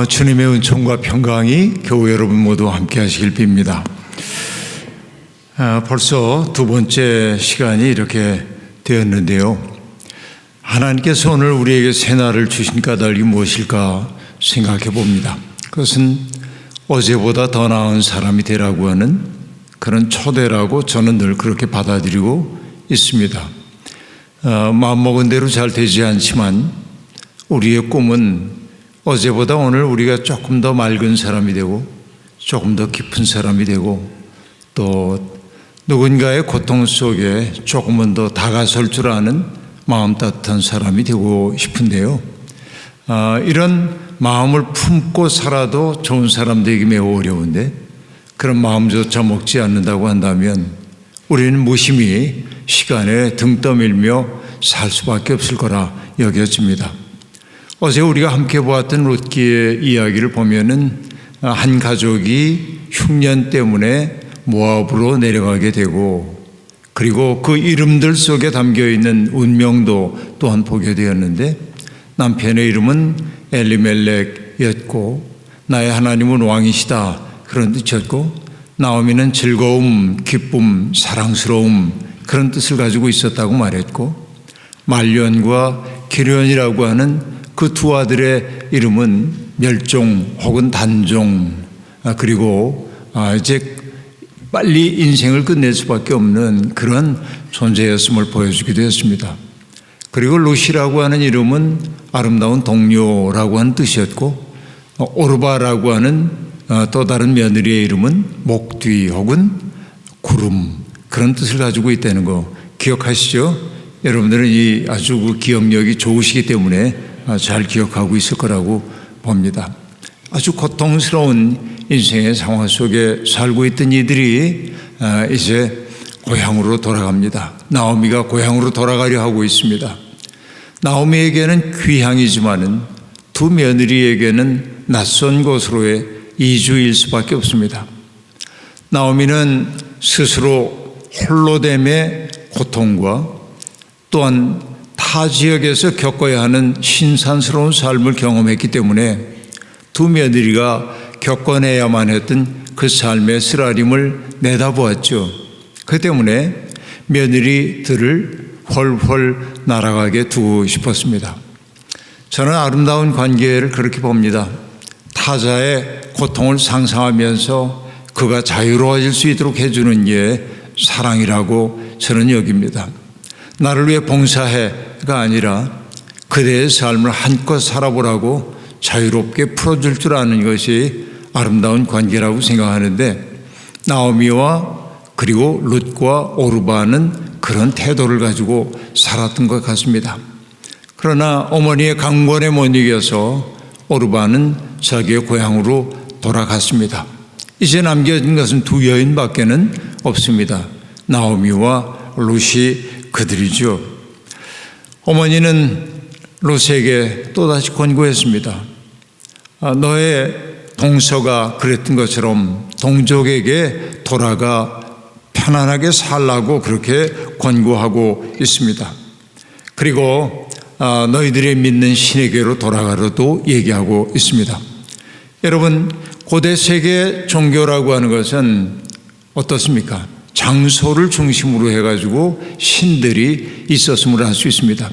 주님의 은총과 평강이 교회 여러분 모두 함께 하시길 빕니다. 벌써 두 번째 시간이 이렇게 되었는데요. 하나님께서 오늘 우리에게 새날을 주신 까닭이 무엇일까 생각해 봅니다. 그것은 어제보다 더 나은 사람이 되라고 하는 그런 초대라고 저는 늘 그렇게 받아들이고 있습니다. 마음먹은 대로 잘 되지 않지만 우리의 꿈은 어제보다 오늘 우리가 조금 더 맑은 사람이 되고 조금 더 깊은 사람이 되고 또 누군가의 고통 속에 조금은 더 다가설 줄 아는 마음 따뜻한 사람이 되고 싶은데요. 이런 마음을 품고 살아도 좋은 사람 되기 매우 어려운데 그런 마음조차 먹지 않는다고 한다면 우리는 무심히 시간에 등 떠밀며 살 수밖에 없을 거라 여겨집니다. 어제 우리가 함께 보았던 롯기의 이야기를 보면은 한 가족이 흉년 때문에 모압으로 내려가게 되고 그리고 그 이름들 속에 담겨있는 운명도 또한 보게 되었는데 남편의 이름은 엘리멜렉이었고 나의 하나님은 왕이시다 그런 뜻이었고 나오미는 즐거움, 기쁨, 사랑스러움 그런 뜻을 가지고 있었다고 말했고 말련과 기련이라고 하는 그 두 아들의 이름은 멸종 혹은 단종 그리고 이제 빨리 인생을 끝낼 수밖에 없는 그런 존재였음을 보여주기도 했습니다. 그리고 루시라고 하는 이름은 아름다운 동료라고 하는 뜻이었고 오르바라고 하는 또 다른 며느리의 이름은 목뒤 혹은 구름 그런 뜻을 가지고 있다는 거 기억하시죠? 여러분들은 이 아주 그 기억력이 좋으시기 때문에 잘 기억하고 있을 거라고 봅니다. 아주 고통스러운 인생의 상황 속에 살고 있던 이들이 이제 고향으로 돌아갑니다. 나오미가 고향으로 돌아가려 하고 있습니다. 나오미에게는 귀향이지만은 두 며느리에게는 낯선 곳으로의 이주일 수밖에 없습니다. 나오미는 스스로 홀로됨의 고통과 또한 타 지역에서 겪어야 하는 신산스러운 삶을 경험했기 때문에 두 며느리가 겪어내야만 했던 그 삶의 쓰라림을 내다보았죠. 그 때문에 며느리들을 훨훨 날아가게 두고 싶었습니다. 저는 아름다운 관계를 그렇게 봅니다. 타자의 고통을 상상하면서 그가 자유로워질 수 있도록 해주는 게 사랑이라고 저는 여깁니다. 나를 위해 봉사해가 아니라 그대의 삶을 한껏 살아보라고 자유롭게 풀어줄 줄 아는 것이 아름다운 관계라고 생각하는데 나오미와 그리고 룻과 오르바는 그런 태도를 가지고 살았던 것 같습니다. 그러나 어머니의 강권에 못 이겨서 오르바는 자기의 고향으로 돌아갔습니다. 이제 남겨진 것은 두 여인밖에는 없습니다. 나오미와 룻이 그들이죠. 어머니는 롯에게 또다시 권고했습니다. 너의 동서가 그랬던 것처럼 동족에게 돌아가 편안하게 살라고 그렇게 권고하고 있습니다. 그리고 너희들이 믿는 신에게로 돌아가라도 얘기하고 있습니다. 여러분, 고대 세계 종교라고 하는 것은 어떻습니까? 장소를 중심으로 해가지고 신들이 있었음을 알 수 있습니다.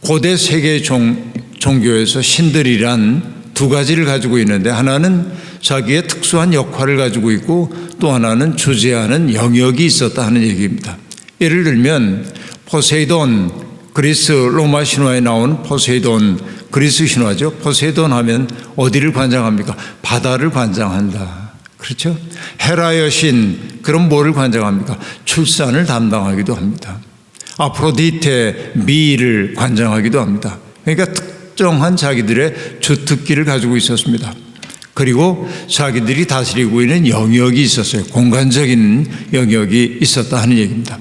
고대 세계 종교에서 신들이란 두 가지를 가지고 있는데 하나는 자기의 특수한 역할을 가지고 있고 또 하나는 주재하는 영역이 있었다 하는 얘기입니다. 예를 들면 포세이돈, 그리스 로마 신화에 나온 포세이돈, 그리스 신화죠. 포세이돈 하면 어디를 관장합니까? 바다를 관장한다. 그렇죠? 헤라 여신, 그럼 뭐를 관장합니까? 출산을 담당하기도 합니다. 아프로디테, 미를 관장하기도 합니다. 그러니까 특정한 자기들의 주특기를 가지고 있었습니다. 그리고 자기들이 다스리고 있는 영역이 있었어요. 공간적인 영역이 있었다 하는 얘기입니다.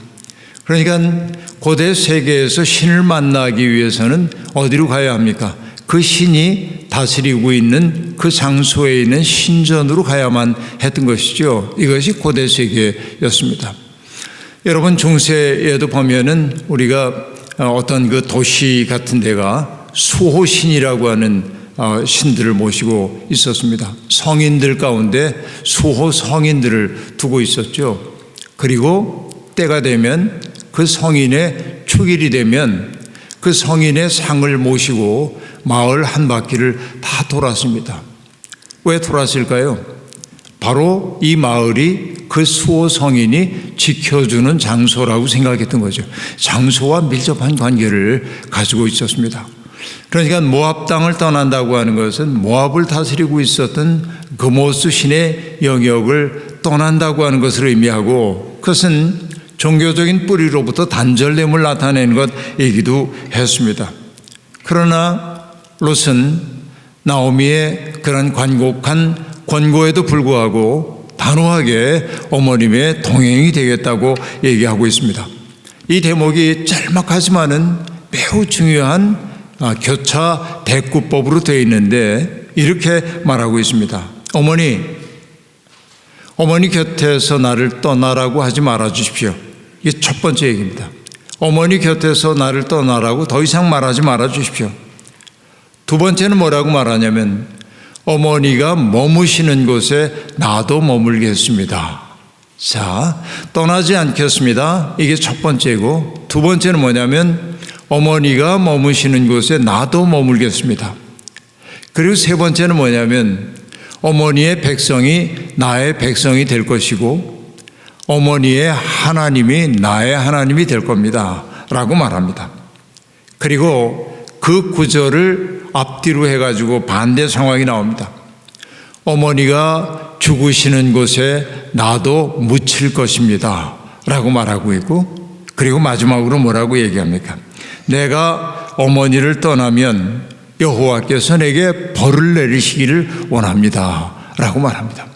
그러니까 고대 세계에서 신을 만나기 위해서는 어디로 가야 합니까? 그 신이 다스리고 있는 그 장소에 있는 신전으로 가야만 했던 것이죠. 이것이 고대 세계였습니다. 여러분, 중세에도 보면은 우리가 어떤 그 도시 같은 데가 수호신이라고 하는 신들을 모시고 있었습니다. 성인들 가운데 수호 성인들을 두고 있었죠. 그리고 때가 되면 그 성인의 축일이 되면 그 성인의 상을 모시고 마을 한 바퀴를 다 돌았습니다. 왜 돌았을까요? 바로 이 마을이 그 수호 성인이 지켜주는 장소라고 생각했던 거죠. 장소와 밀접한 관계를 가지고 있었습니다. 그러니까 모압 땅을 떠난다고 하는 것은 모압을 다스리고 있었던 그모스 신의 영역을 떠난다고 하는 것을 의미하고, 그것은 종교적인 뿌리로부터 단절됨을 나타내는 것이기도 했습니다. 그러나 롯은 나오미의 그런 간곡한 권고에도 불구하고 단호하게 어머님의 동행이 되겠다고 얘기하고 있습니다. 이 대목이 짤막하지만은 매우 중요한 교차 대꾸법으로 되어 있는데 이렇게 말하고 있습니다. 어머니 곁에서 나를 떠나라고 하지 말아 주십시오. 이게 첫 번째 얘기입니다. 어머니 곁에서 나를 떠나라고 더 이상 말하지 말아 주십시오. 두 번째는 뭐라고 말하냐면 어머니가 머무시는 곳에 나도 머물겠습니다. 자, 떠나지 않겠습니다. 이게 첫 번째고, 두 번째는 뭐냐면 어머니가 머무시는 곳에 나도 머물겠습니다. 그리고 세 번째는 뭐냐면 어머니의 백성이 나의 백성이 될 것이고 어머니의 하나님이 나의 하나님이 될 겁니다 라고 말합니다. 그리고 그 구절을 앞뒤로 해가지고 반대 상황이 나옵니다. 어머니가 죽으시는 곳에 나도 묻힐 것입니다 라고 말하고 있고, 그리고 마지막으로 뭐라고 얘기합니까? 내가 어머니를 떠나면 여호와께서 내게 벌을 내리시기를 원합니다 라고 말합니다.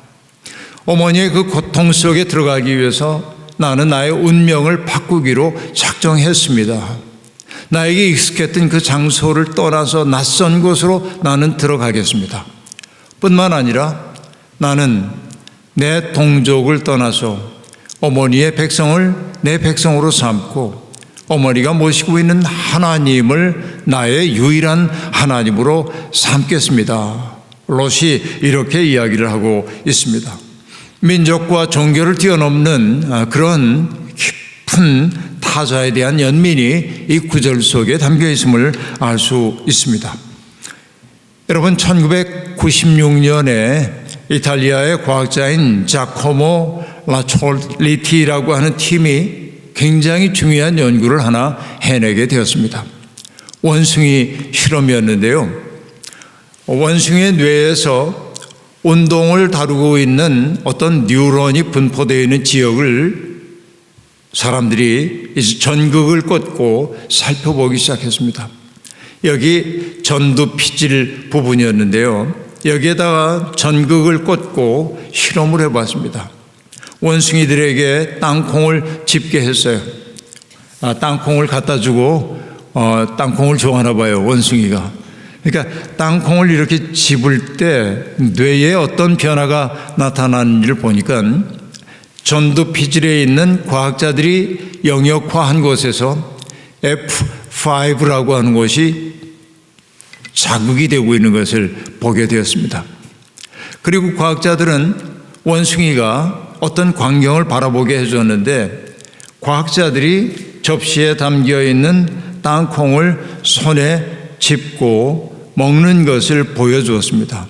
어머니의 그 고통 속에 들어가기 위해서 나는 나의 운명을 바꾸기로 작정했습니다. 나에게 익숙했던 그 장소를 떠나서 낯선 곳으로 나는 들어가겠습니다. 뿐만 아니라 나는 내 동족을 떠나서 어머니의 백성을 내 백성으로 삼고 어머니가 모시고 있는 하나님을 나의 유일한 하나님으로 삼겠습니다. 롯이 이렇게 이야기를 하고 있습니다. 민족과 종교를 뛰어넘는 그런 깊은 타자에 대한 연민이 이 구절 속에 담겨 있음을 알 수 있습니다. 여러분, 1996년에 이탈리아의 과학자인 자코모 라촐리티라고 하는 팀이 굉장히 중요한 연구를 하나 해내게 되었습니다. 원숭이 실험이었는데요. 원숭이의 뇌에서 운동을 다루고 있는 어떤 뉴런이 분포되어 있는 지역을 사람들이 이제 전극을 꽂고 살펴보기 시작했습니다. 여기 전두피질 부분이었는데요. 여기에다가 전극을 꽂고 실험을 해봤습니다. 원숭이들에게 땅콩을 집게 했어요. 땅콩을 갖다 주고 땅콩을 좋아하나 봐요, 원숭이가. 그러니까 땅콩을 이렇게 집을 때 뇌에 어떤 변화가 나타나는지를 보니까 전두피질에 있는 과학자들이 영역화한 곳에서 F5라고 하는 것이 자극이 되고 있는 것을 보게 되었습니다. 그리고 과학자들은 원숭이가 어떤 광경을 바라보게 해줬는데 과학자들이 접시에 담겨 있는 땅콩을 손에 짚고 먹는 것을 보여주었습니다.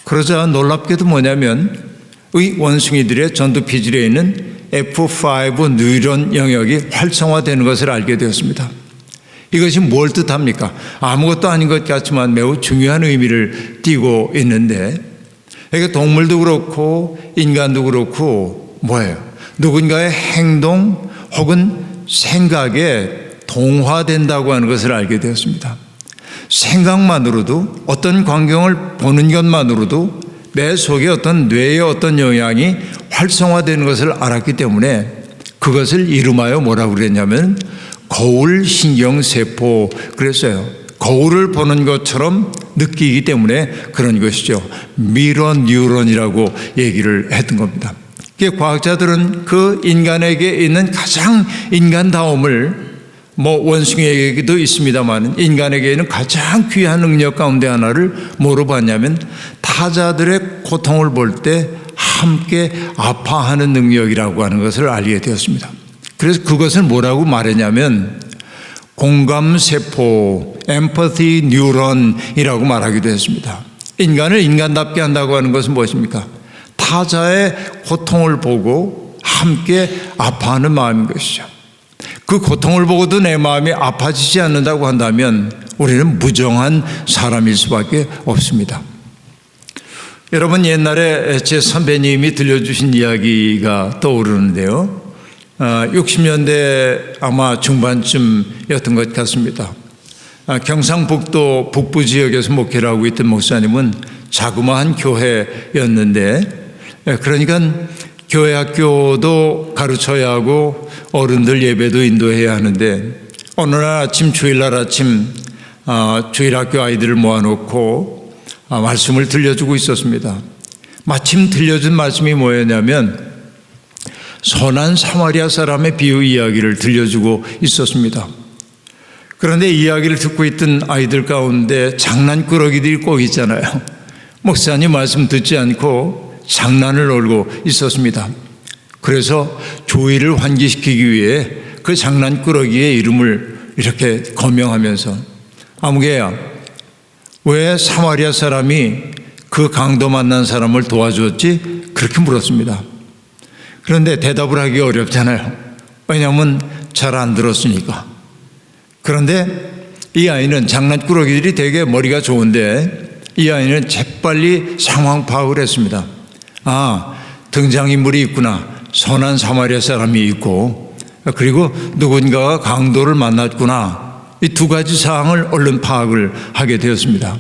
그러자 놀랍게도 뭐냐면 이 원숭이들의 전두피질에 있는 F5 뉴런 영역이 활성화되는 것을 알게 되었습니다. 이것이 뭘 뜻합니까? 아무것도 아닌 것 같지만 매우 중요한 의미를 띠고 있는데, 이게 동물도 그렇고 인간도 그렇고 뭐예요? 누군가의 행동 혹은 생각에 동화된다고 하는 것을 알게 되었습니다. 생각만으로도, 어떤 광경을 보는 것만으로도 내 속에 어떤 뇌의 어떤 영향이 활성화되는 것을 알았기 때문에 그것을 이름하여 뭐라고 그랬냐면 거울 신경세포 그랬어요. 거울을 보는 것처럼 느끼기 때문에 그런 것이죠. 미러 뉴런이라고 얘기를 했던 겁니다. 과학자들은 그 인간에게 있는 가장 인간다움을 원숭이에게도 있습니다만 인간에게는 가장 귀한 능력 가운데 하나를 뭐로 봤냐면 타자들의 고통을 볼 때 함께 아파하는 능력이라고 하는 것을 알게 되었습니다. 그래서 그것을 뭐라고 말했냐면 공감세포, empathy neuron이라고 말하기도 했습니다. 인간을 인간답게 한다고 하는 것은 무엇입니까? 타자의 고통을 보고 함께 아파하는 마음인 것이죠. 그 고통을 보고도 내 마음이 아파지지 않는다고 한다면 우리는 무정한 사람일 수밖에 없습니다. 여러분, 옛날에 제 선배님이 들려주신 이야기가 떠오르는데요. 60년대 아마 중반쯤이었던 것 같습니다. 경상북도 북부 지역에서 목회를 하고 있던 목사님은 자그마한 교회였는데, 그러니까 교회 학교도 가르쳐야 하고 어른들 예배도 인도해야 하는데, 어느 날 아침, 주일날 아침 주일학교 아이들을 모아놓고 말씀을 들려주고 있었습니다. 마침 들려준 말씀이 뭐였냐면 선한 사마리아 사람의 비유 이야기를 들려주고 있었습니다. 그런데 이야기를 듣고 있던 아이들 가운데 장난꾸러기들이 꼭 있잖아요. 목사님 말씀 듣지 않고 장난을 놀고 있었습니다. 그래서 조의를 환기시키기 위해 그 장난꾸러기의 이름을 이렇게 거명하면서 아무개야, 왜 사마리아 사람이 그 강도 만난 사람을 도와줬지? 그렇게 물었습니다. 그런데 대답을 하기 어렵잖아요. 왜냐하면 잘 안 들었으니까. 그런데 이 아이는 장난꾸러기들이 되게 머리가 좋은데 이 아이는 재빨리 상황 파악을 했습니다. 등장인물이 있구나. 선한 사마리아 사람이 있고 그리고 누군가가 강도를 만났구나. 이 두 가지 사항을 얼른 파악을 하게 되었습니다.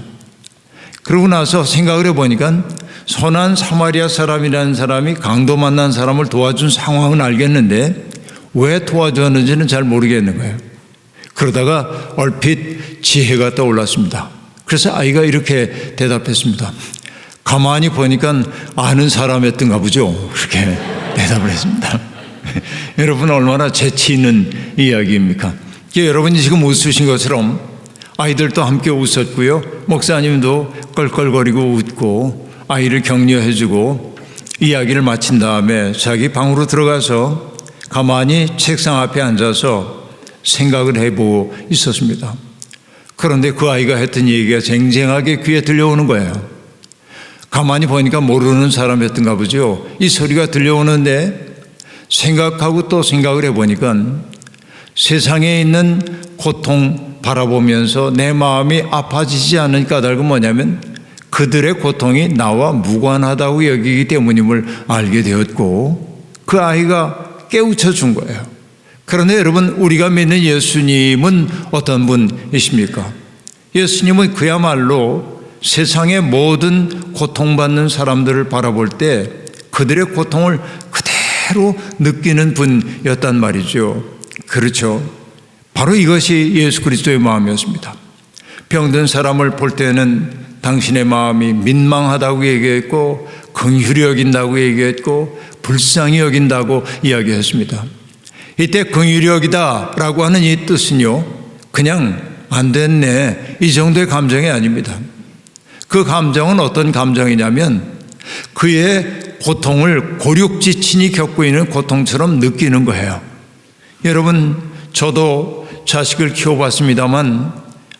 그러고 나서 생각을 해보니까 선한 사마리아 사람이라는 사람이 강도 만난 사람을 도와준 상황은 알겠는데 왜 도와줬는지는 잘 모르겠는 거예요. 그러다가 얼핏 지혜가 떠올랐습니다. 그래서 아이가 이렇게 대답했습니다. 가만히 보니까 아는 사람이었던가 보죠. 그렇게 대답을 했습니다. 여러분, 얼마나 재치 있는 이야기입니까? 여러분이 지금 웃으신 것처럼 아이들도 함께 웃었고요. 목사님도 껄껄거리고 웃고 아이를 격려해주고 이야기를 마친 다음에 자기 방으로 들어가서 가만히 책상 앞에 앉아서 생각을 해보고 있었습니다. 그런데 그 아이가 했던 얘기가 쟁쟁하게 귀에 들려오는 거예요. 가만히 보니까 모르는 사람이었던가 보죠. 이 소리가 들려오는데 생각하고 또 생각을 해보니까 세상에 있는 고통 바라보면서 내 마음이 아파지지 않은 까닭은 뭐냐면 그들의 고통이 나와 무관하다고 여기기 때문임을 알게 되었고 그 아이가 깨우쳐 준 거예요. 그런데 여러분, 우리가 믿는 예수님은 어떤 분이십니까? 예수님은 그야말로 세상의 모든 고통받는 사람들을 바라볼 때 그들의 고통을 그대로 느끼는 분이었단 말이죠. 그렇죠. 바로 이것이 예수 그리스도의 마음이었습니다. 병든 사람을 볼 때는 당신의 마음이 민망하다고 얘기했고 긍휼히 여긴다고 얘기했고 불쌍히 여긴다고 이야기했습니다. 이때 긍휼히 여기다라고 하는 이 뜻은요, 그냥 안 됐네 이 정도의 감정이 아닙니다. 그 감정은 어떤 감정이냐면 그의 고통을 고륙지친이 겪고 있는 고통처럼 느끼는 거예요. 여러분, 저도 자식을 키워봤습니다만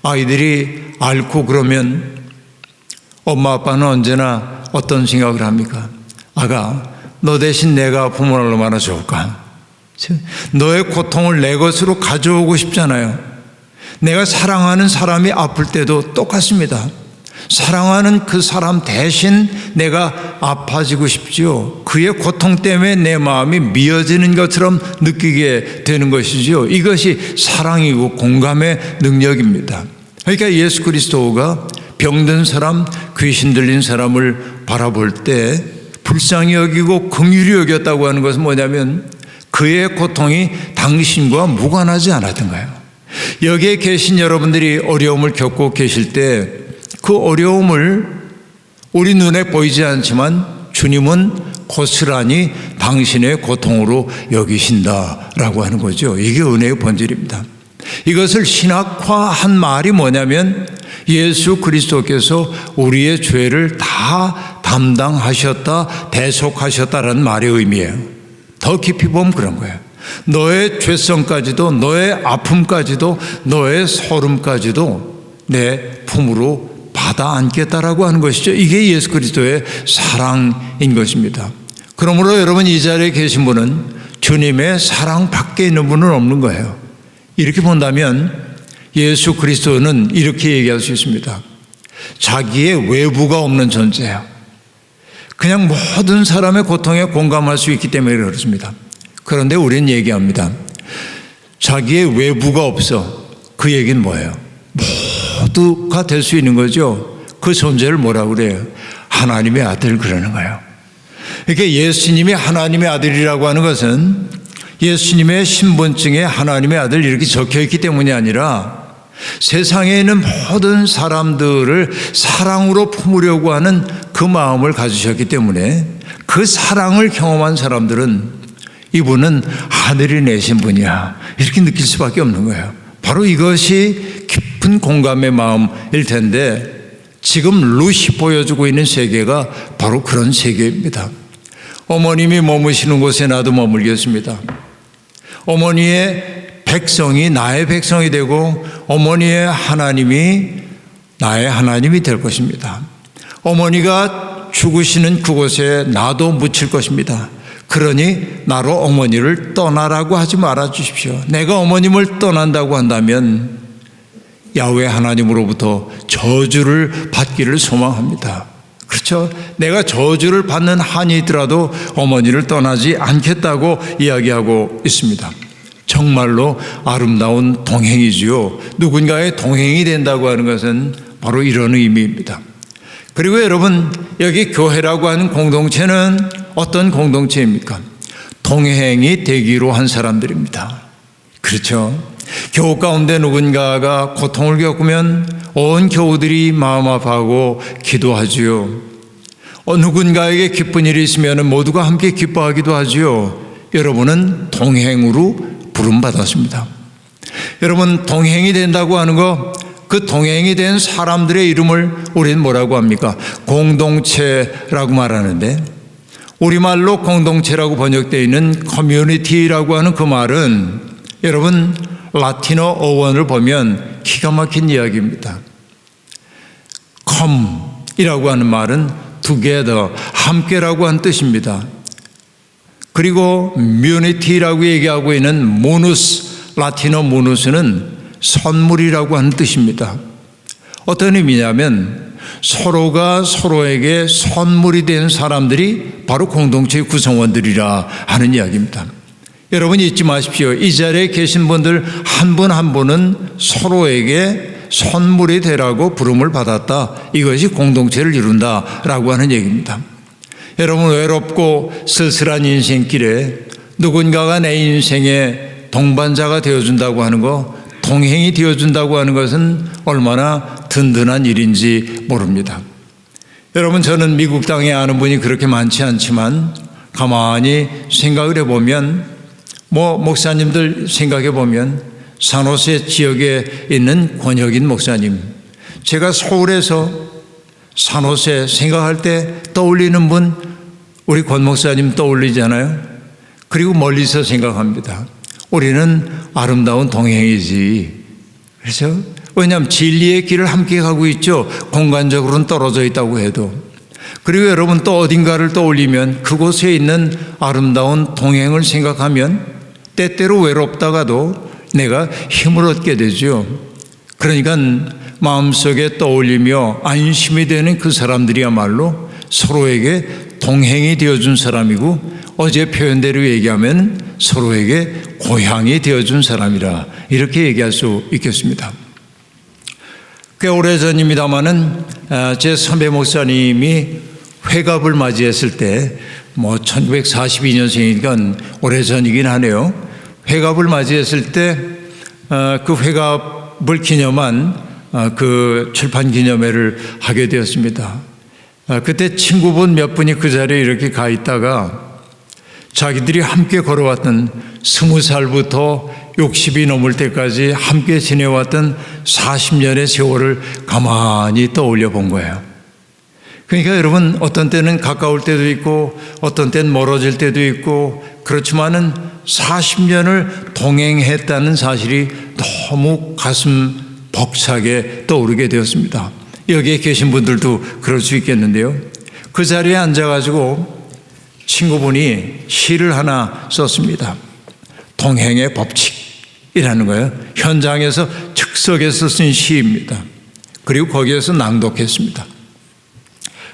아이들이 앓고 그러면 엄마 아빠는 언제나 어떤 생각을 합니까? 아가, 너 대신 내가 아프면 얼마나 좋을까? 너의 고통을 내 것으로 가져오고 싶잖아요. 내가 사랑하는 사람이 아플 때도 똑같습니다. 사랑하는 그 사람 대신 내가 아파지고 싶지요. 그의 고통 때문에 내 마음이 미어지는 것처럼 느끼게 되는 것이지요. 이것이 사랑이고 공감의 능력입니다. 그러니까 예수 그리스도가 병든 사람, 귀신 들린 사람을 바라볼 때 불쌍히 여기고 긍휼히 여겼다고 하는 것은 뭐냐면 그의 고통이 당신과 무관하지 않았던 거예요. 여기에 계신 여러분들이 어려움을 겪고 계실 때 그 어려움을 우리 눈에 보이지 않지만 주님은 고스란히 당신의 고통으로 여기신다라고 하는 거죠. 이게 은혜의 본질입니다. 이것을 신학화한 말이 뭐냐면 예수 그리스도께서 우리의 죄를 다 담당하셨다, 대속하셨다라는 말의 의미예요. 더 깊이 보면 그런 거예요. 너의 죄성까지도, 너의 아픔까지도, 너의 서름까지도 내 품으로 받아 안겠다라고 하는 것이죠. 이게 예수 그리스도의 사랑인 것입니다. 그러므로 여러분, 이 자리에 계신 분은 주님의 사랑 밖에 있는 분은 없는 거예요. 이렇게 본다면 예수 그리스도는 이렇게 얘기할 수 있습니다. 자기의 외부가 없는 존재예요. 그냥 모든 사람의 고통에 공감할 수 있기 때문에 그렇습니다. 그런데 우리는 얘기합니다. 자기의 외부가 없어. 그 얘기는 뭐예요? 모두가 될 수 있는 거죠. 그 존재를 뭐라고 그래요? 하나님의 아들 그러는 거예요. 이렇게 예수님이 하나님의 아들이라고 하는 것은 예수님의 신분증에 하나님의 아들 이렇게 적혀 있기 때문이 아니라 세상에 있는 모든 사람들을 사랑으로 품으려고 하는 그 마음을 가지셨기 때문에 그 사랑을 경험한 사람들은 이분은 하늘이 내신 분이야 이렇게 느낄 수밖에 없는 거예요. 바로 이것이 깊은 공감의 마음일 텐데 지금 루시 보여주고 있는 세계가 바로 그런 세계입니다. 어머님이 머무시는 곳에 나도 머물겠습니다. 어머니의 백성이 나의 백성이 되고 어머니의 하나님이 나의 하나님이 될 것입니다. 어머니가 죽으시는 그곳에 나도 묻힐 것입니다. 그러니 나로 어머니를 떠나라고 하지 말아 주십시오. 내가 어머님을 떠난다고 한다면 야훼 하나님으로부터 저주를 받기를 소망합니다. 그렇죠? 내가 저주를 받는 한이 있더라도 어머니를 떠나지 않겠다고 이야기하고 있습니다. 정말로 아름다운 동행이지요. 누군가의 동행이 된다고 하는 것은 바로 이런 의미입니다. 그리고 여러분, 여기 교회라고 하는 공동체는 어떤 공동체입니까? 동행이 되기로 한 사람들입니다. 그렇죠? 교우 가운데 누군가가 고통을 겪으면 온 교우들이 마음 아파하고 기도하지요. 누군가에게 기쁜 일이 있으면 모두가 함께 기뻐하기도 하지요. 여러분은 동행으로 부름받았습니다. 여러분, 동행이 된다고 하는 거, 그 동행이 된 사람들의 이름을 우리는 뭐라고 합니까? 공동체라고 말하는데, 우리말로 공동체라고 번역되어 있는 커뮤니티라고 하는 그 말은 여러분 라틴어 어원을 보면 기가 막힌 이야기입니다. come이라고 하는 말은 together, 함께라고 하는 뜻입니다. 그리고 뮤니티라고 얘기하고 있는 모누스, 라틴어 모누스는 선물이라고 하는 뜻입니다. 어떤 의미냐면 서로가 서로에게 선물이 된 사람들이 바로 공동체의 구성원들이라 하는 이야기입니다. 여러분 잊지 마십시오. 이 자리에 계신 분들 한 분 한 분은 서로에게 선물이 되라고 부름을 받았다. 이것이 공동체를 이룬다라고 하는 얘기입니다. 여러분, 외롭고 쓸쓸한 인생길에 누군가가 내 인생의 동반자가 되어준다고 하는 거, 동행이 되어준다고 하는 것은 얼마나 든든한 일인지 모릅니다. 여러분, 저는 미국 땅에 아는 분이 그렇게 많지 않지만 가만히 생각을 해보면 목사님들 생각해 보면 산호세 지역에 있는 권혁인 목사님, 제가 서울에서 산호세 생각할 때 떠올리는 분 우리 권 목사님 떠올리잖아요. 그리고 멀리서 생각합니다. 우리는 아름다운 동행이지. 그렇죠? 왜냐하면 진리의 길을 함께 가고 있죠. 공간적으로는 떨어져 있다고 해도. 그리고 여러분 또 어딘가를 떠올리면 그곳에 있는 아름다운 동행을 생각하면 때때로 외롭다가도 내가 힘을 얻게 되죠. 그러니까 마음속에 떠올리며 안심이 되는 그 사람들이야말로 서로에게 동행이 되어준 사람이고, 어제 표현대로 얘기하면 서로에게 고향이 되어준 사람이라 이렇게 얘기할 수 있겠습니다. 꽤 오래전입니다마는 제 선배 목사님이 회갑을 맞이했을 때 1942년생이니까 오래전이긴 하네요. 회갑을 맞이했을 때 그 회갑을 기념한 그 출판 기념회를 하게 되었습니다. 그때 친구분 몇 분이 그 자리에 이렇게 가 있다가 자기들이 함께 걸어왔던 20살부터 60이 넘을 때까지 함께 지내왔던 40년의 세월을 가만히 떠올려 본 거예요. 그러니까 여러분, 어떤 때는 가까울 때도 있고 어떤 때는 멀어질 때도 있고, 그렇지만은 40년을 동행했다는 사실이 너무 가슴 벅차게 떠오르게 되었습니다. 여기에 계신 분들도 그럴 수 있겠는데요. 그 자리에 앉아가지고 친구분이 시를 하나 썼습니다. 동행의 법칙이라는 거예요. 현장에서 즉석에서 쓴 시입니다. 그리고 거기에서 낭독했습니다.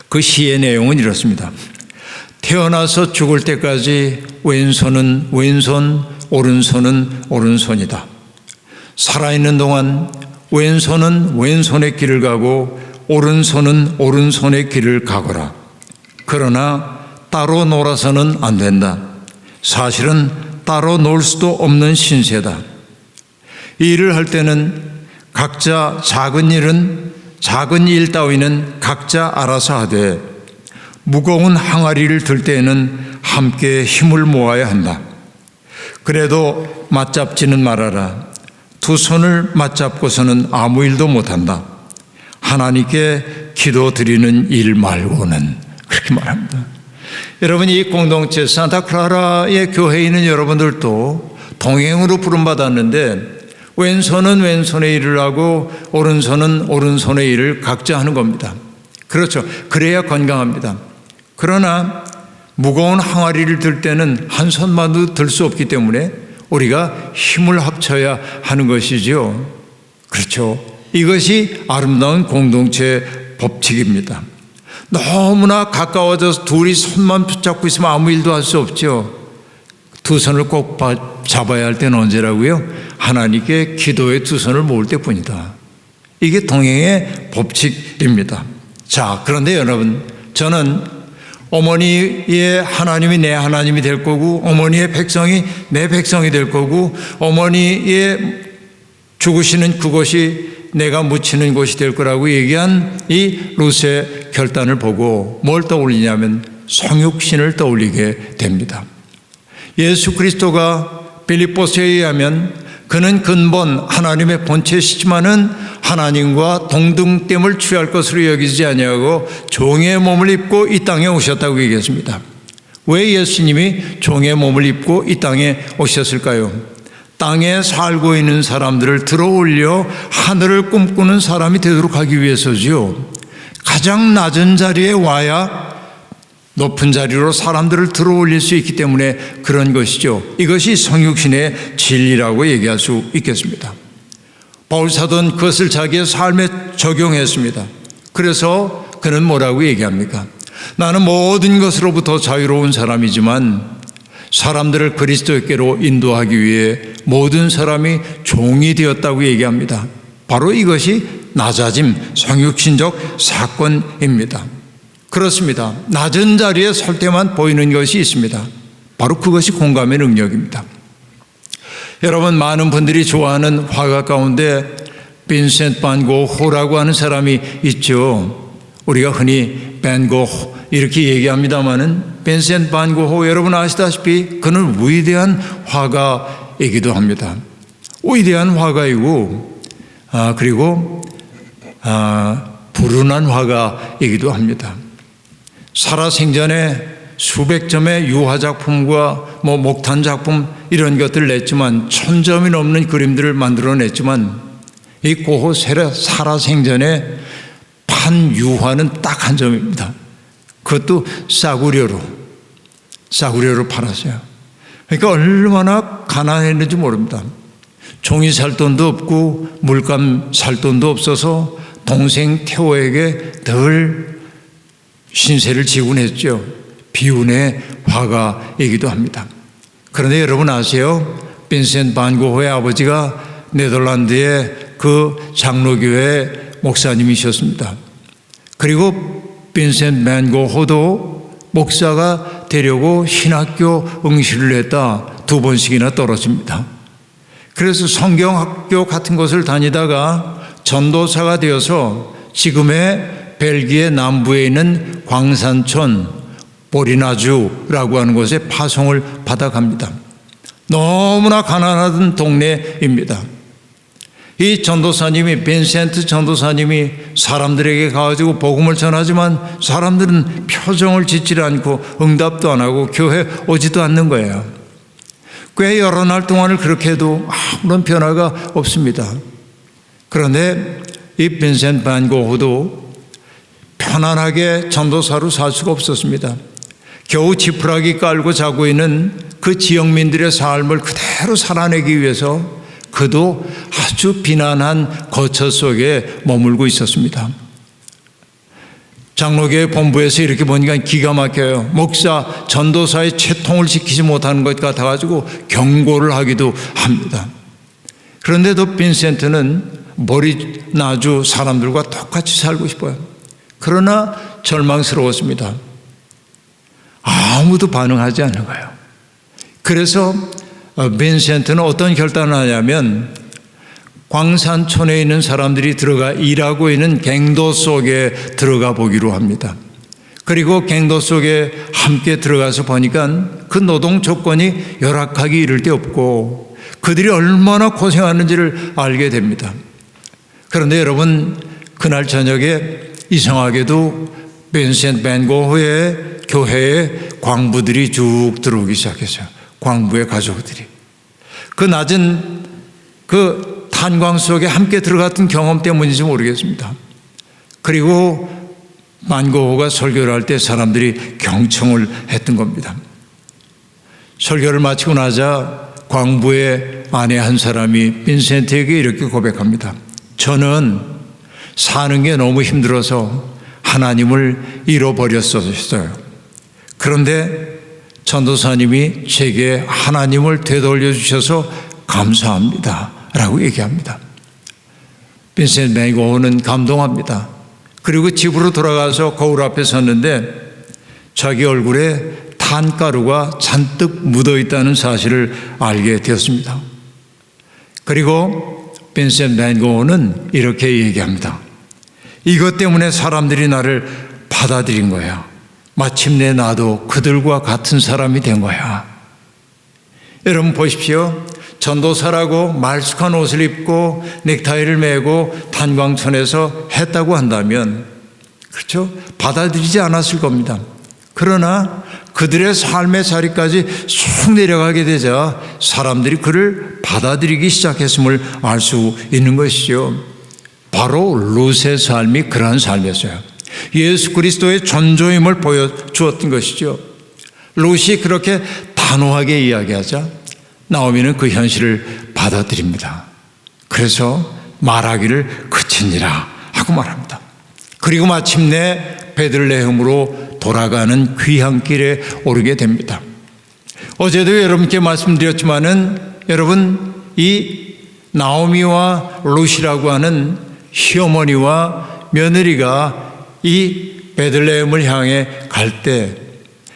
그 시의 내용은 이렇습니다. 태어나서 죽을 때까지 왼손은 왼손, 오른손은 오른손이다. 살아있는 동안 왼손은 왼손의 길을 가고 오른손은 오른손의 길을 가거라. 그러나 따로 놀아서는 안 된다. 사실은 따로 놀 수도 없는 신세다. 이 일을 할 때는 각자 작은 일 따위는 각자 알아서 하되, 무거운 항아리를 들 때에는 함께 힘을 모아야 한다. 그래도 맞잡지는 말아라. 두 손을 맞잡고서는 아무 일도 못한다. 하나님께 기도드리는 일 말고는. 그렇게 말합니다. 여러분, 이 공동체 산타클라라의 교회에 있는 여러분들도 동행으로 부름받았는데, 왼손은 왼손의 일을 하고 오른손은 오른손의 일을 각자 하는 겁니다. 그렇죠. 그래야 건강합니다. 그러나 무거운 항아리를 들 때는 한 손만도 들 수 없기 때문에 우리가 힘을 합쳐야 하는 것이죠. 그렇죠. 이것이 아름다운 공동체 법칙입니다. 너무나 가까워져서 둘이 손만 붙잡고 있으면 아무 일도 할 수 없죠. 두 손을 꼭 잡아야 할 때는 언제라고요? 하나님께 기도의 두 손을 모을 때뿐이다. 이게 동행의 법칙입니다. 자, 그런데 여러분, 저는 어머니의 하나님이 내 하나님이 될 거고, 어머니의 백성이 내 백성이 될 거고, 어머니의 죽으시는 그곳이 내가 묻히는 곳이 될 거라고 얘기한 이 룻의 결단을 보고 뭘 떠올리냐면 성육신을 떠올리게 됩니다. 예수 그리스도가 빌립보서에 의하면 그는 근본 하나님의 본체시지만은 하나님과 동등됨을 취할 것으로 여기지 아니하고 종의 몸을 입고 이 땅에 오셨다고 얘기했습니다. 왜 예수님이 종의 몸을 입고 이 땅에 오셨을까요? 땅에 살고 있는 사람들을 들어올려 하늘을 꿈꾸는 사람이 되도록 하기 위해서지요. 가장 낮은 자리에 와야 높은 자리로 사람들을 들어올릴 수 있기 때문에 그런 것이죠. 이것이 성육신의 진리라고 얘기할 수 있겠습니다. 바울 사도는 그것을 자기의 삶에 적용했습니다. 그래서 그는 뭐라고 얘기합니까? 나는 모든 것으로부터 자유로운 사람이지만 사람들을 그리스도께로 인도하기 위해 모든 사람이 종이 되었다고 얘기합니다. 바로 이것이 낮아짐, 성육신적 사건입니다. 그렇습니다. 낮은 자리에 설 때만 보이는 것이 있습니다. 바로 그것이 공감의 능력입니다. 여러분, 많은 분들이 좋아하는 화가 가운데 빈센트 반 고흐라고 하는 사람이 있죠. 우리가 흔히 반 고흐 이렇게 얘기합니다마는 빈센트 반 고흐, 여러분 아시다시피 그는 위대한 화가이기도 합니다. 위대한 화가이고 그리고 불운한 화가이기도 합니다. 살아생전에 수백 점의 유화작품과 목탄작품 이런 것들을 냈지만 1000점이 넘는 그림들을 만들어냈지만 이 고흐 살아생전에 판 유화는 딱 한 점입니다. 그것도 싸구려로 팔았어요. 그러니까 얼마나 가난했는지 모릅니다. 종이 살 돈도 없고 물감 살 돈도 없어서 동생 태호에게 늘 신세를 지곤 했죠. 비운의 화가이기도 합니다. 그런데 여러분 아세요? 빈센트 반 고흐의 아버지가 네덜란드의 그 장로교회 목사님이셨습니다. 그리고 빈센트 반 고흐도 목사가 되려고 신학교 응시를 했다 2번씩이나 떨어집니다. 그래서 성경학교 같은 곳을 다니다가 전도사가 되어서 지금의 벨기에 남부에 있는 광산촌 보리나주라고 하는 곳에 파송을 받아갑니다. 너무나 가난하던 동네입니다. 이 전도사님이, 빈센트 전도사님이 사람들에게 가가지고 복음을 전하지만 사람들은 표정을 짓지 않고 응답도 안 하고 교회 오지도 않는 거예요. 꽤 여러 날 동안을 그렇게 해도 아무런 변화가 없습니다. 그런데 이 빈센트 반 고흐도 편안하게 전도사로 살 수가 없었습니다. 겨우 지푸라기 깔고 자고 있는 그 지역민들의 삶을 그대로 살아내기 위해서 그도 아주 비난한 거처 속에 머물고 있었습니다. 장로교회 본부에서 이렇게 보니까 기가 막혀요. 목사, 전도사의 채통을 지키지 못하는 것 같아가지고 경고를 하기도 합니다. 그런데도 빈센트는 머리 나주 사람들과 똑같이 살고 싶어요. 그러나 절망스러웠습니다. 아무도 반응하지 않는 거예요. 그래서 빈센트는 어떤 결단을 하냐면 광산촌에 있는 사람들이 들어가 일하고 있는 갱도 속에 들어가 보기로 합니다. 그리고 갱도 속에 함께 들어가서 보니까 그 노동 조건이 열악하기 이를 데 없고 그들이 얼마나 고생하는지를 알게 됩니다. 그런데 여러분, 그날 저녁에 이상하게도 빈센트 반 고흐의 교회에 광부들이 쭉 들어오기 시작했어요. 광부의 가족들이. 그 낮은 그 탄광 속에 함께 들어갔던 경험 때문인지 모르겠습니다. 그리고 반 고흐가 설교를 할 때 사람들이 경청을 했던 겁니다. 설교를 마치고 나자 광부의 아내 한 사람이 빈센트에게 이렇게 고백합니다. 저는 사는 게 너무 힘들어서 하나님을 잃어버렸었어요. 그런데 전도사님이 제게 하나님을 되돌려 주셔서 감사합니다 라고 얘기합니다. 빈센트 반 고흐는 감동합니다. 그리고 집으로 돌아가서 거울 앞에 섰는데 자기 얼굴에 탄가루가 잔뜩 묻어 있다는 사실을 알게 되었습니다. 그리고 빈센트 반 고흐는 이렇게 얘기합니다. 이것 때문에 사람들이 나를 받아들인 거야. 마침내 나도 그들과 같은 사람이 된 거야. 여러분 보십시오. 전도사라고 말쑥한 옷을 입고 넥타이를 매고 탄광촌에서 했다고 한다면, 그렇죠? 받아들이지 않았을 겁니다. 그러나 그들의 삶의 자리까지 쑥 내려가게 되자 사람들이 그를 받아들이기 시작했음을 알 수 있는 것이죠. 바로 롯의 삶이 그러한 삶이었어요. 예수 그리스도의 존재임을 보여주었던 것이죠. 롯이 그렇게 단호하게 이야기하자 나오미는 그 현실을 받아들입니다. 그래서 말하기를 그치니라 하고 말합니다. 그리고 마침내 베들레헴으로 돌아가는 귀향길에 오르게 됩니다. 어제도 여러분께 말씀드렸지만은 여러분, 이 나오미와 롯이라고 하는 시어머니와 며느리가 이 베들레헴을 향해 갈 때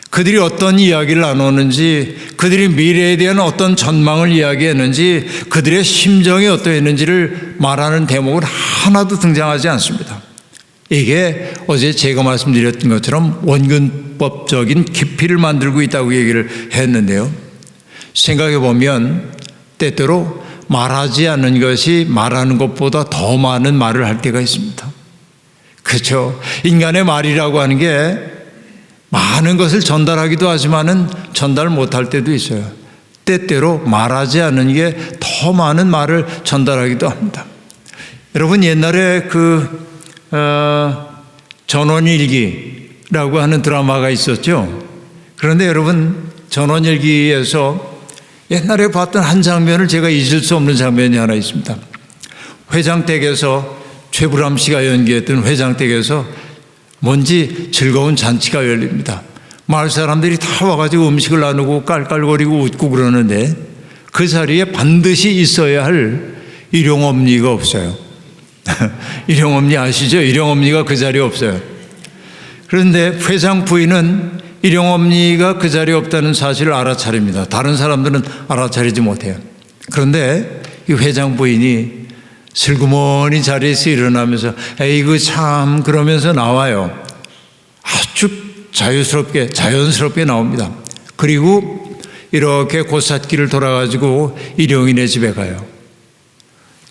그들이 어떤 이야기를 나누는지, 그들이 미래에 대한 어떤 전망을 이야기했는지, 그들의 심정이 어떠했는지를 말하는 대목은 하나도 등장하지 않습니다. 이게 어제 제가 말씀드렸던 것처럼 원근법적인 깊이를 만들고 있다고 얘기를 했는데요. 생각해 보면 때때로 말하지 않는 것이 말하는 것보다 더 많은 말을 할 때가 있습니다. 그렇죠? 인간의 말이라고 하는 게 많은 것을 전달하기도 하지만은 전달 못할 때도 있어요. 때때로 말하지 않는 게 더 많은 말을 전달하기도 합니다. 여러분, 옛날에 전원일기라고 하는 드라마가 있었죠. 그런데 여러분, 전원일기에서 옛날에 봤던 한 장면을 제가 잊을 수 없는 장면이 하나 있습니다. 회장댁에서 최불암 씨가 연기했던 회장댁에서 뭔지 즐거운 잔치가 열립니다. 마을 사람들이 다 와가지고 음식을 나누고 깔깔거리고 웃고 그러는데 그 자리에 반드시 있어야 할 일용엄니가 없어요. 일용엄니 아시죠? 일용엄니가 그 자리에 없어요. 그런데 회장 부인은 일용엄니가 그 자리에 없다는 사실을 알아차립니다. 다른 사람들은 알아차리지 못해요. 그런데 이 회장 부인이 슬그머니 자리에서 일어나면서 에이그 참 그러면서 나와요. 아주 자연스럽게 나옵니다. 그리고 이렇게 고삿길을 돌아가지고 일용이네 집에 가요.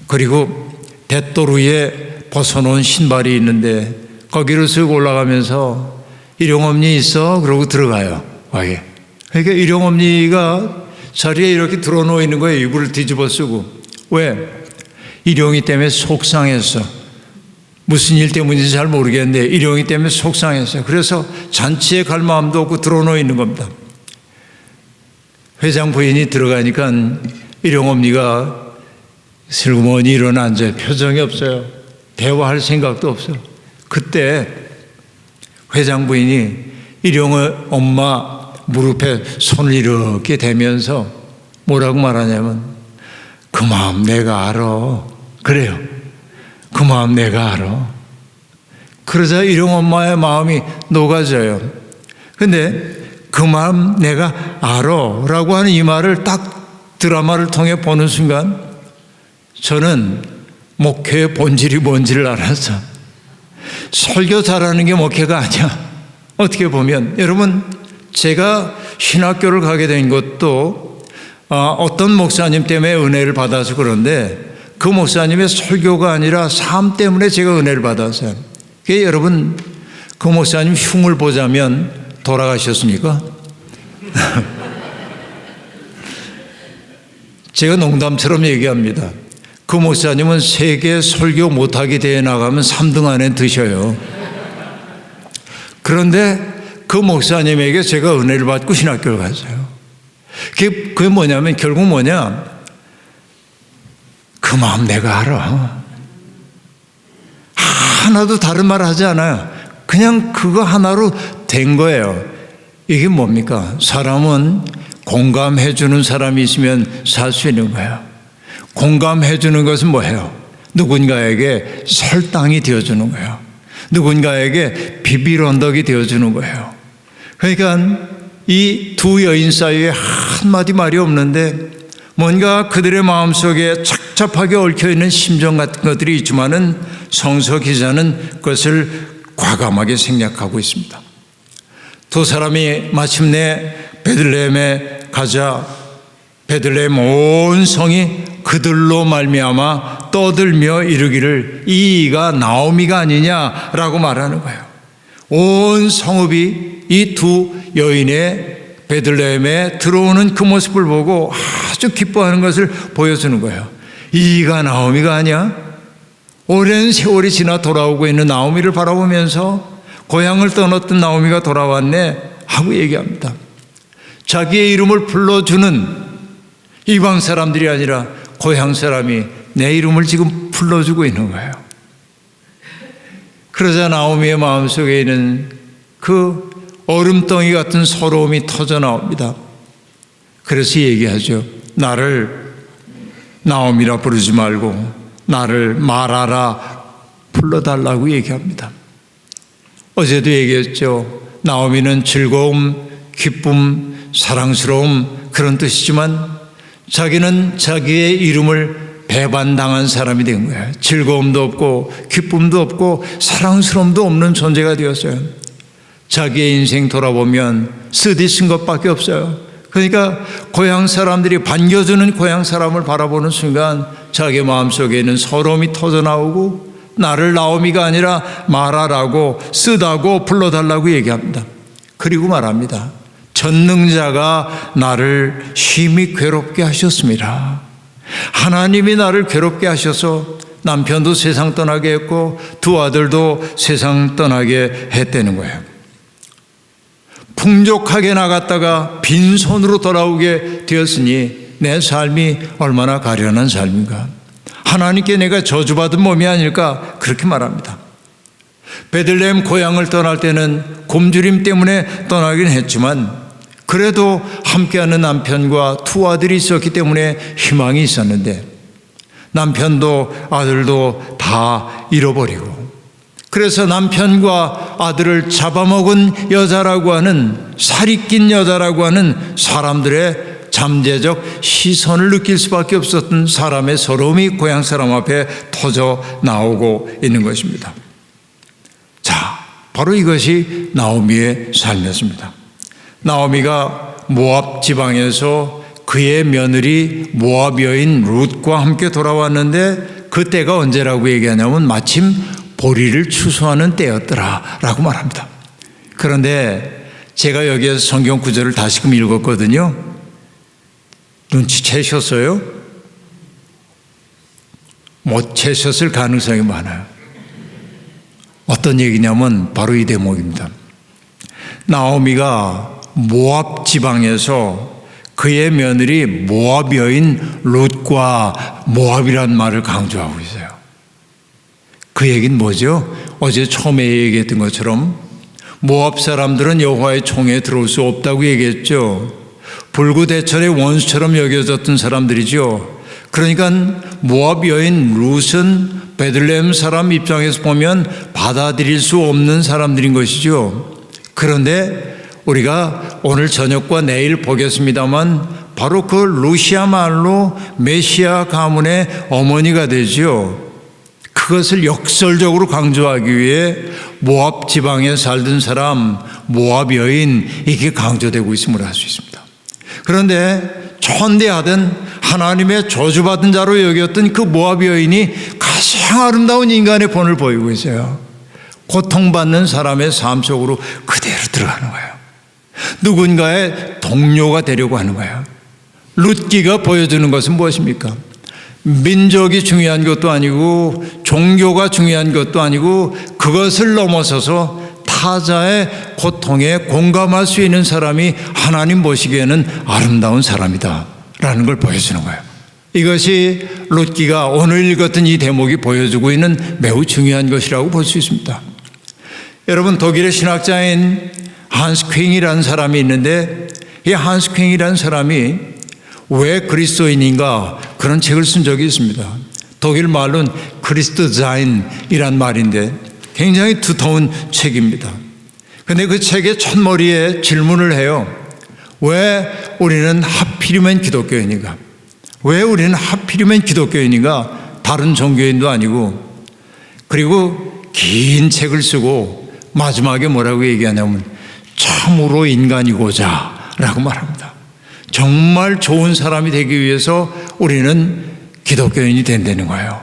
그리고 뱃도루에 벗어놓은 신발이 있는데 거기로 쓱 올라가면서 일용엄니 있어? 그러고 들어가요. 와게. 그러니까 일용엄니가 자리에 이렇게 들어놓여 있는 거예요. 이불을 뒤집어 쓰고. 왜? 일용이 때문에 속상했어. 무슨 일 때문인지 잘 모르겠는데 일용이 때문에 속상했어요. 그래서 잔치에 갈 마음도 없고 들어놓여 있는 겁니다. 회장 부인이 들어가니까 일용엄니가 슬그머니 일어나 앉아요. 표정이 없어요. 대화할 생각도 없어요. 그때 회장 부인이 일용의 엄마 무릎에 손을 이렇게 대면서 뭐라고 말하냐면 그 마음 내가 알아. 그래요. 그 마음 내가 알아. 그러자 일용 엄마의 마음이 녹아져요. 근데 그 마음 내가 알아 라고 하는 이 말을 딱 드라마를 통해 보는 순간 저는 목회의 본질이 뭔지를 알았어. 설교 잘하는 게 목회가 아니야. 어떻게 보면 여러분, 제가 신학교를 가게 된 것도 어떤 목사님 때문에 은혜를 받아서 그런데 그 목사님의 설교가 아니라 삶 때문에 제가 은혜를 받았어요. 그게 여러분, 그 목사님 흉을 보자면 돌아가셨습니까? 제가 농담처럼 얘기합니다. 그 목사님은 세계 설교 못하기 대회 나가면 3등 안에 드셔요. 그런데 그 목사님에게 제가 은혜를 받고 신학교를 갔어요. 그게 뭐냐면 결국 뭐냐? 그 마음 내가 알아. 하나도 다른 말 하지 않아요. 그냥 그거 하나로 된 거예요. 이게 뭡니까? 사람은 공감해 주는 사람이 있으면 살 수 있는 거예요. 공감해 주는 것은 뭐예요? 누군가에게 설당이 되어주는 거예요. 누군가에게 비빌 언덕이 되어주는 거예요. 그러니까 이 두 여인 사이에 한마디 말이 없는데 뭔가 그들의 마음속에 착잡하게 얽혀있는 심정 같은 것들이 있지만은 성서 기자는 그것을 과감하게 생략하고 있습니다. 두 사람이 마침내 베들레헴에 가자 베들레헴 온 성이 그들로 말미암아 떠들며 이르기를 이가 나오미가 아니냐라고 말하는 거예요. 온 성읍이 이 두 여인의 베들레헴에 들어오는 그 모습을 보고 아주 기뻐하는 것을 보여주는 거예요. 이가 나오미가 아니야? 오랜 세월이 지나 돌아오고 있는 나오미를 바라보면서 고향을 떠났던 나오미가 돌아왔네 하고 얘기합니다. 자기의 이름을 불러주는 이방 사람들이 아니라 고향 사람이 내 이름을 지금 불러주고 있는 거예요. 그러자 나오미의 마음속에 있는 그 얼음덩이 같은 서러움이 터져 나옵니다. 그래서 얘기하죠. 나를 나오미라 부르지 말고 나를 마라라 불러달라고 얘기합니다. 어제도 얘기했죠. 나오미는 즐거움, 기쁨, 사랑스러움 그런 뜻이지만 자기는 자기의 이름을 배반당한 사람이 된 거예요. 즐거움도 없고 기쁨도 없고 사랑스러움도 없는 존재가 되었어요. 자기의 인생 돌아보면 쓰디쓴 것밖에 없어요. 그러니까 고향 사람들이 반겨주는 고향 사람을 바라보는 순간 자기 마음속에 있는 서러움이 터져나오고 나를 나오미가 아니라 마라라고 쓰다고 불러달라고 얘기합니다. 그리고 말합니다. 전능자가 나를 심히 괴롭게 하셨습니다. 하나님이 나를 괴롭게 하셔서 남편도 세상 떠나게 했고 두 아들도 세상 떠나게 했다는 거예요. 풍족하게 나갔다가 빈손으로 돌아오게 되었으니 내 삶이 얼마나 가련한 삶인가. 하나님께 내가 저주받은 몸이 아닐까 그렇게 말합니다. 베들레헴 고향을 떠날 때는 굶주림 때문에 떠나긴 했지만 그래도 함께하는 남편과 두 아들이 있었기 때문에 희망이 있었는데 남편도 아들도 다 잃어버리고 그래서 남편과 아들을 잡아먹은 여자라고 하는 살이 낀 여자라고 하는 사람들의 잠재적 시선을 느낄 수밖에 없었던 사람의 서러움이 고향 사람 앞에 터져 나오고 있는 것입니다. 자, 바로 이것이 나오미의 삶이었습니다. 나오미가 모압 지방에서 그의 며느리 모압 여인 룻과 함께 돌아왔는데 그때가 언제라고 얘기하냐면 마침 보리를 추수하는 때였더라 라고 말합니다. 그런데 제가 여기에서 성경 구절을 다시금 읽었거든요. 눈치채셨어요? 못 채셨을 가능성이 많아요. 어떤 얘기냐면 바로 이 대목입니다. 나오미가 모압 지방에서 그의 며느리 모압 여인 룻과 모압이란 말을 강조하고 있어요. 그 얘기는 뭐죠? 어제 처음에 얘기했던 것처럼 모압 사람들은 여호와의 총에 들어올 수 없다고 얘기했죠. 불구대천의 원수처럼 여겨졌던 사람들이죠. 그러니까 모압 여인 룻은 베들레헴 사람 입장에서 보면 받아들일 수 없는 사람들인 것이죠. 그런데 우리가 오늘 저녁과 내일 보겠습니다만 바로 그 룻이야말로 메시아 가문의 어머니가 되죠. 그것을 역설적으로 강조하기 위해 모압 지방에 살던 사람, 모압 여인, 이게 강조되고 있음을 알 수 있습니다. 그런데 천대하던 하나님의 저주받은 자로 여겼던 그 모압 여인이 가장 아름다운 인간의 본을 보이고 있어요. 고통받는 사람의 삶 속으로 그대로 들어가는 거예요. 누군가의 동료가 되려고 하는 거예요. 룻기가 보여주는 것은 무엇입니까? 민족이 중요한 것도 아니고 종교가 중요한 것도 아니고 그것을 넘어서서 타자의 고통에 공감할 수 있는 사람이 하나님 보시기에는 아름다운 사람이다 라는 걸 보여주는 거예요. 이것이 룻기가 오늘 읽었던 이 대목이 보여주고 있는 매우 중요한 것이라고 볼 수 있습니다. 여러분, 독일의 신학자인 한스 퀭이라는 사람이 있는데 이 한스 퀭이라는 사람이 왜 그리스도인인가 그런 책을 쓴 적이 있습니다. 독일 말로는 크리스트자인이란 말인데 굉장히 두터운 책입니다. 그런데 그 책의 첫머리에 질문을 해요. 왜 우리는 하필이면 기독교인인가? 왜 우리는 하필이면 기독교인인가? 다른 종교인도 아니고. 그리고 긴 책을 쓰고 마지막에 뭐라고 얘기하냐면 참으로 인간이고자 라고 말합니다. 정말 좋은 사람이 되기 위해서 우리는 기독교인이 된다는 거예요.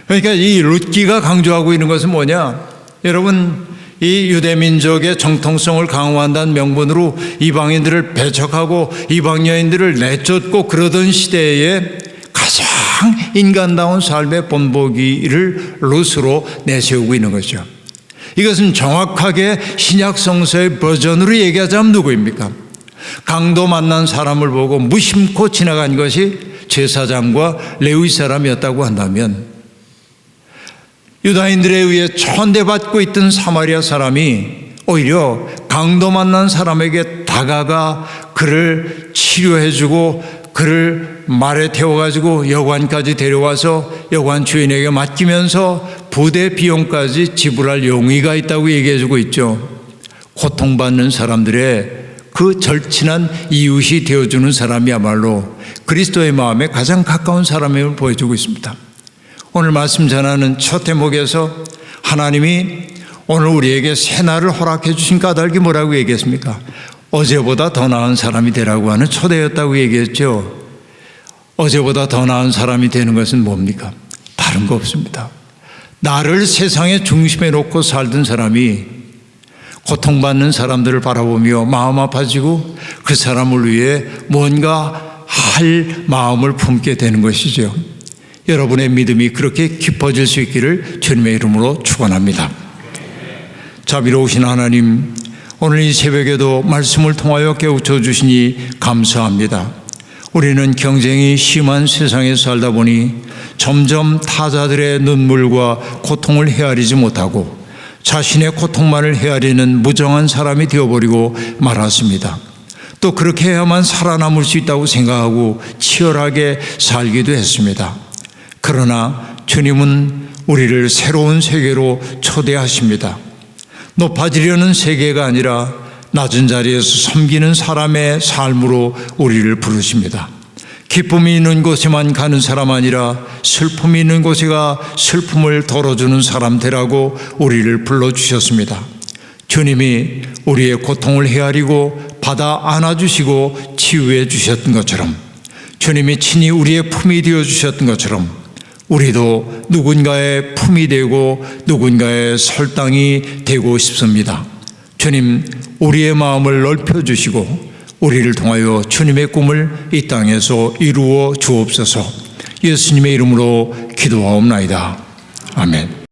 그러니까 이 룻기가 강조하고 있는 것은 뭐냐? 여러분, 이 유대민족의 정통성을 강화한다는 명분으로 이방인들을 배척하고 이방 여인들을 내쫓고 그러던 시대에 가장 인간다운 삶의 본보기를 룻으로 내세우고 있는 거죠. 이것은 정확하게 신약 성서의 버전으로 얘기하자면 누구입니까? 강도 만난 사람을 보고 무심코 지나간 것이 제사장과 레위 사람이었다고 한다면 유다인들에 의해 천대받고 있던 사마리아 사람이 오히려 강도 만난 사람에게 다가가 그를 치료해주고 그를 말에 태워가지고 여관까지 데려와서 여관 주인에게 맡기면서 부대 비용까지 지불할 용의가 있다고 얘기해주고 있죠. 고통받는 사람들의 그 절친한 이웃이 되어주는 사람이야말로 그리스도의 마음에 가장 가까운 사람임을 보여주고 있습니다. 오늘 말씀 전하는 첫 대목에서 하나님이 오늘 우리에게 새날을 허락해 주신 까닭이 뭐라고 얘기했습니까? 어제보다 더 나은 사람이 되라고 하는 초대였다고 얘기했죠. 어제보다 더 나은 사람이 되는 것은 뭡니까? 다른 거 없습니다. 나를 세상의 중심에 놓고 살던 사람이 고통받는 사람들을 바라보며 마음 아파지고 그 사람을 위해 뭔가 할 마음을 품게 되는 것이죠. 여러분의 믿음이 그렇게 깊어질 수 있기를 주님의 이름으로 축원합니다. 자비로우신 하나님, 오늘 이 새벽에도 말씀을 통하여 깨우쳐 주시니 감사합니다. 우리는 경쟁이 심한 세상에 살다 보니 점점 타자들의 눈물과 고통을 헤아리지 못하고 자신의 고통만을 헤아리는 무정한 사람이 되어버리고 말았습니다. 또 그렇게 해야만 살아남을 수 있다고 생각하고 치열하게 살기도 했습니다. 그러나 주님은 우리를 새로운 세계로 초대하십니다. 높아지려는 세계가 아니라 낮은 자리에서 섬기는 사람의 삶으로 우리를 부르십니다. 기쁨이 있는 곳에만 가는 사람 아니라 슬픔이 있는 곳에가 슬픔을 덜어주는 사람 되라고 우리를 불러주셨습니다. 주님이 우리의 고통을 헤아리고 받아 안아주시고 치유해 주셨던 것처럼, 주님이 친히 우리의 품이 되어 주셨던 것처럼 우리도 누군가의 품이 되고 누군가의 설당이 되고 싶습니다. 주님, 우리의 마음을 넓혀주시고 우리를 통하여 주님의 꿈을 이 땅에서 이루어 주옵소서. 예수님의 이름으로 기도하옵나이다. 아멘.